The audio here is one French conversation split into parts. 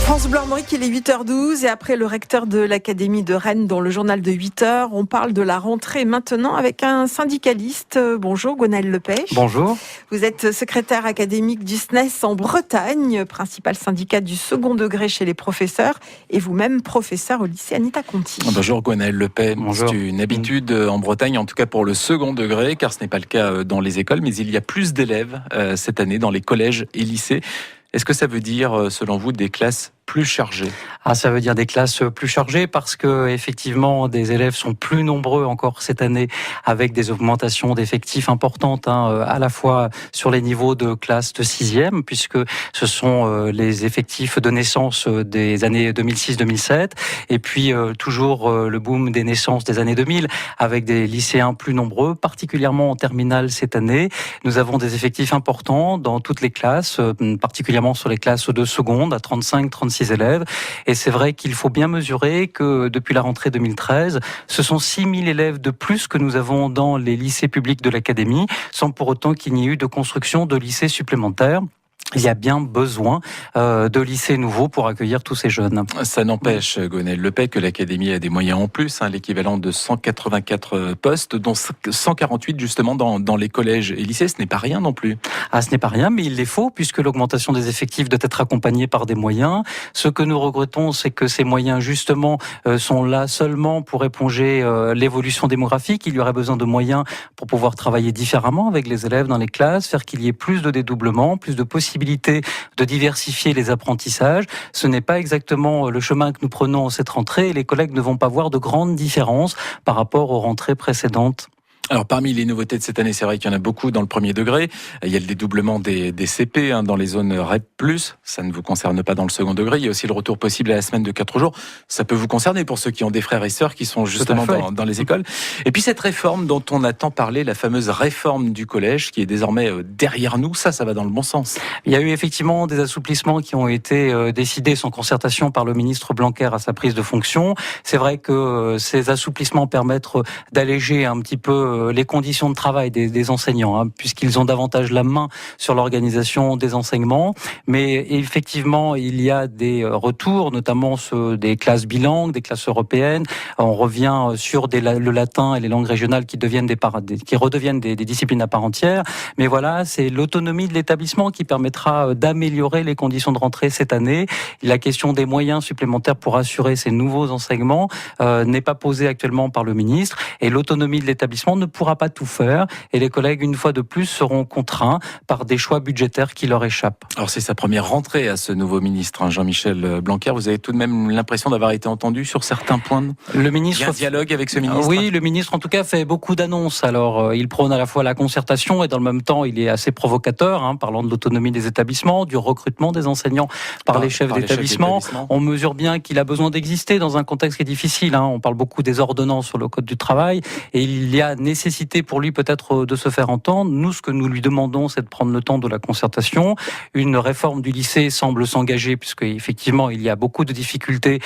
France Bleu Armorique, il est 8h12 et après le recteur de l'Académie de Rennes dans le journal de 8h, on parle de la rentrée maintenant avec un syndicaliste. Bonjour Gwenaël Lepèche. Bonjour. Vous êtes secrétaire académique du SNES en Bretagne, principal syndicat du second degré chez les professeurs et vous-même professeur au lycée Anita Conti. Bonjour Gwenaël Lepèche. Bonjour. C'est une habitude en Bretagne, en tout cas pour le second degré, car ce n'est pas le cas dans les écoles, mais il y a plus d'élèves cette année dans les collèges et lycées. Est-ce que ça veut dire, selon vous, des classes plus chargées ? Ça veut dire des classes plus chargées parce que effectivement des élèves sont plus nombreux encore cette année avec des augmentations d'effectifs importantes à la fois sur les niveaux de classe de 6e puisque ce sont les effectifs de naissance des années 2006-2007 et puis toujours le boom des naissances des années 2000 avec des lycéens plus nombreux, particulièrement en terminale cette année. Nous avons des effectifs importants dans toutes les classes, particulièrement sur les classes de seconde à 35-36 élèves. Et c'est vrai qu'il faut bien mesurer que depuis la rentrée 2013, ce sont 6000 élèves de plus que nous avons dans les lycées publics de l'Académie, sans pour autant qu'il n'y ait eu de construction de lycées supplémentaires. Il y a bien besoin de lycées nouveaux pour accueillir tous ces jeunes. Ça n'empêche, Gwenaël Lepèche, que l'Académie a des moyens en plus, l'équivalent de 184 postes, dont 148 justement dans les collèges et lycées. Ce n'est pas rien non plus. Ce n'est pas rien, mais il les faut, puisque l'augmentation des effectifs doit être accompagnée par des moyens. Ce que nous regrettons, c'est que ces moyens, justement, sont là seulement pour éponger l'évolution démographique. Il y aurait besoin de moyens pour pouvoir travailler différemment avec les élèves dans les classes, faire qu'il y ait plus de dédoublement, plus de possibilités de diversifier les apprentissages. Ce n'est pas exactement le chemin que nous prenons en cette rentrée et les collègues ne vont pas voir de grandes différences par rapport aux rentrées précédentes. Alors parmi les nouveautés de cette année, c'est vrai qu'il y en a beaucoup dans le premier degré. Il y a le dédoublement des CP dans les zones REP+, ça ne vous concerne pas dans le second degré. Il y a aussi le retour possible à la semaine de 4 jours. Ça peut vous concerner pour ceux qui ont des frères et sœurs qui sont justement dans les écoles. Et puis cette réforme dont on a tant parlé, la fameuse réforme du collège qui est désormais derrière nous, ça va dans le bon sens. Il y a eu effectivement des assouplissements qui ont été décidés sans concertation par le ministre Blanquer à sa prise de fonction. C'est vrai que ces assouplissements permettent d'alléger un petit peu les conditions de travail des enseignants, puisqu'ils ont davantage la main sur l'organisation des enseignements. Mais effectivement, il y a des retours, notamment des classes bilingues, des classes européennes. On revient sur le latin et les langues régionales qui redeviennent des disciplines à part entière. Mais voilà, c'est l'autonomie de l'établissement qui permettra d'améliorer les conditions de rentrée cette année. La question des moyens supplémentaires pour assurer ces nouveaux enseignements n'est pas posée actuellement par le ministre. Et l'autonomie de l'établissement ne pourra pas tout faire et les collègues, une fois de plus, seront contraints par des choix budgétaires qui leur échappent. Alors c'est sa première rentrée à ce nouveau ministre, Jean-Michel Blanquer. Vous avez tout de même l'impression d'avoir été entendu sur certains points. Le ministre, il y a un dialogue avec ce ministre. Oui, le ministre en tout cas fait beaucoup d'annonces. Alors il prône à la fois la concertation et dans le même temps il est assez provocateur, parlant de l'autonomie des établissements, du recrutement des enseignants par les chefs d'établissement. On mesure bien qu'il a besoin d'exister dans un contexte qui est difficile. On parle beaucoup des ordonnances sur le code du travail et il y a nécessité pour lui peut-être de se faire entendre. Nous, ce que nous lui demandons, c'est de prendre le temps de la concertation. Une réforme du lycée semble s'engager, puisque effectivement, il y a beaucoup de difficultés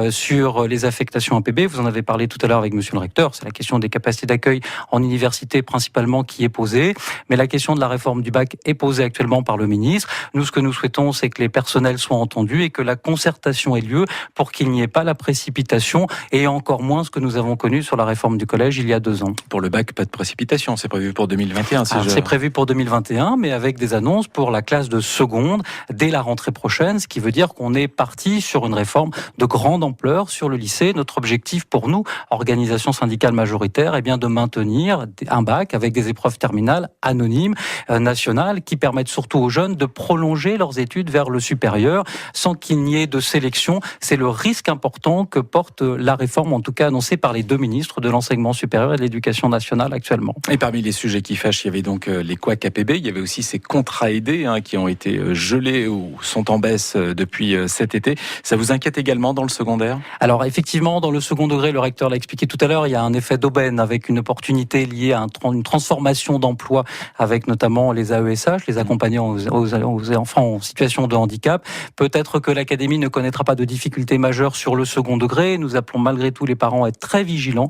sur les affectations APB. Vous en avez parlé tout à l'heure avec monsieur le recteur. C'est la question des capacités d'accueil en université principalement qui est posée. Mais la question de la réforme du bac est posée actuellement par le ministre. Nous, ce que nous souhaitons, c'est que les personnels soient entendus et que la concertation ait lieu pour qu'il n'y ait pas la précipitation et encore moins ce que nous avons connu sur la réforme du collège il y a 2 ans. Pour le bac, pas de précipitation, c'est prévu pour 2021. C'est prévu pour 2021, mais avec des annonces pour la classe de seconde dès la rentrée prochaine, ce qui veut dire qu'on est parti sur une réforme de grande ampleur sur le lycée. Notre objectif pour nous, organisation syndicale majoritaire, est bien de maintenir un bac avec des épreuves terminales anonymes, nationales, qui permettent surtout aux jeunes de prolonger leurs études vers le supérieur sans qu'il n'y ait de sélection. C'est le risque important que porte la réforme, en tout cas annoncée par les 2 ministres de l'enseignement supérieur et de l'éducation nationale actuellement. Et parmi les sujets qui fâchent, il y avait donc les couacs APB, il y avait aussi ces contrats aidés qui ont été gelés ou sont en baisse depuis cet été. Ça vous inquiète également dans le secondaire ? Alors effectivement, dans le second degré, le recteur l'a expliqué tout à l'heure, il y a un effet d'aubaine avec une opportunité liée à une transformation d'emploi avec notamment les AESH, les accompagnants aux enfants en situation de handicap. Peut-être que l'Académie ne connaîtra pas de difficultés majeures sur le second degré. Nous appelons malgré tout les parents à être très vigilants